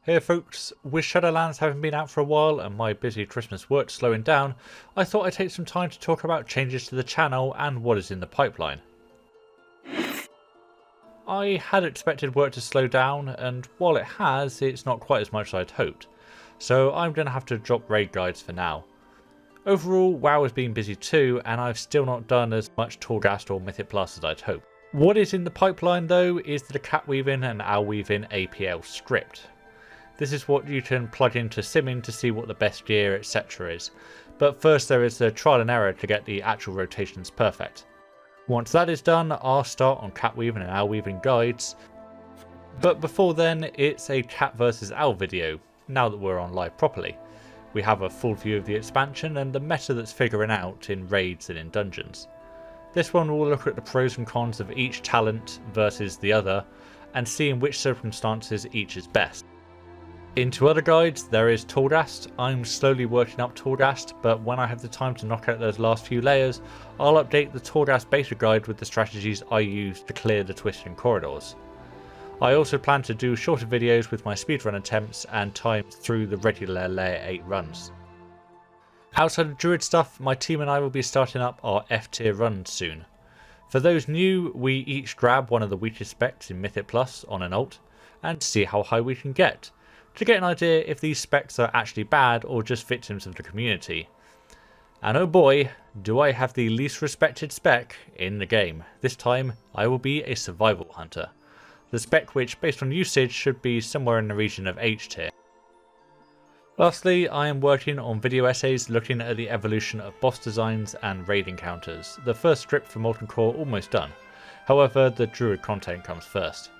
Hey folks, with Shadowlands having been out for a while and my busy Christmas work slowing down, I thought I'd take some time to talk about changes to the channel and what is in the pipeline. I had expected work to slow down, and while it has, it's not quite as much as I'd hoped, so I'm going to have to drop raid guides for now. Overall, WoW has been busy too, and I've still not done as much Torghast or Mythic Plus as I'd hoped. What is in the pipeline though is the Catweaving and Owlweaving APL script. This is what you can plug into Simming to see what the best gear etc is, but first there is the trial and error to get the actual rotations perfect. Once that is done, I'll start on Catweaving and Owlweaving guides, but before then it's a cat versus owl video, now that we're on live properly. We have a full view of the expansion and the meta that's figuring out in raids and in dungeons. This one will look at the pros and cons of each talent versus the other, and see in which circumstances each is best. Into other guides, there is Torghast. I'm slowly working up Torghast, but when I have the time to knock out those last few layers, I'll update the Torghast beta guide with the strategies I use to clear the twisting corridors. I also plan to do shorter videos with my speedrun attempts and times through the regular layer 8 runs. Outside of Druid stuff, my team and I will be starting up our F tier runs soon. For those new, we each grab one of the weakest specs in Mythic Plus on an ult, and see how high we can get, to get an idea if these specs are actually bad or just victims of the community. And oh boy, do I have the least respected spec in the game. This time, I will be a survival hunter. The spec which, based on usage, should be somewhere in the region of H tier. Lastly, I am working on video essays looking at the evolution of boss designs and raid encounters. The first script for Molten Core almost done, however the Druid content comes first.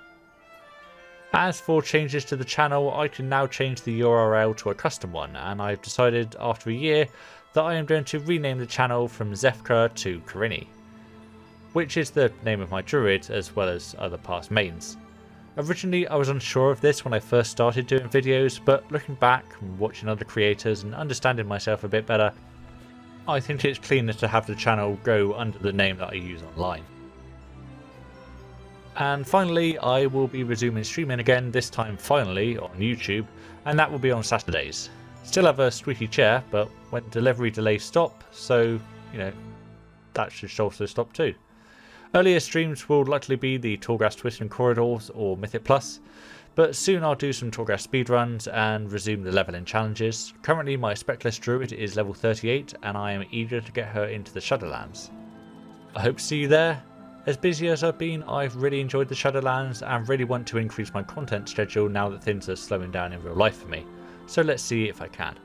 As for changes to the channel, I can now change the URL to a custom one, and I've decided after a year that I am going to rename the channel from Zefka to Karini, which is the name of my druid as well as other past mains. Originally I was unsure of this when I first started doing videos, but looking back and watching other creators and understanding myself a bit better, I think it's cleaner to have the channel go under the name that I use online. And finally, I will be resuming streaming again, this time finally on YouTube, and that will be on Saturdays. Still have a squeaky chair, but when delivery delays stop, so, that should also stop too. Earlier streams will likely be the Torghast Twisting Corridors or Mythic Plus, but soon I'll do some Torghast speedruns and resume the leveling challenges. Currently my Specless Druid is level 38 and I am eager to get her into the Shadowlands. I hope to see you there. As busy as I've been, I've really enjoyed the Shadowlands and really want to increase my content schedule now that things are slowing down in real life for me, so let's see if I can.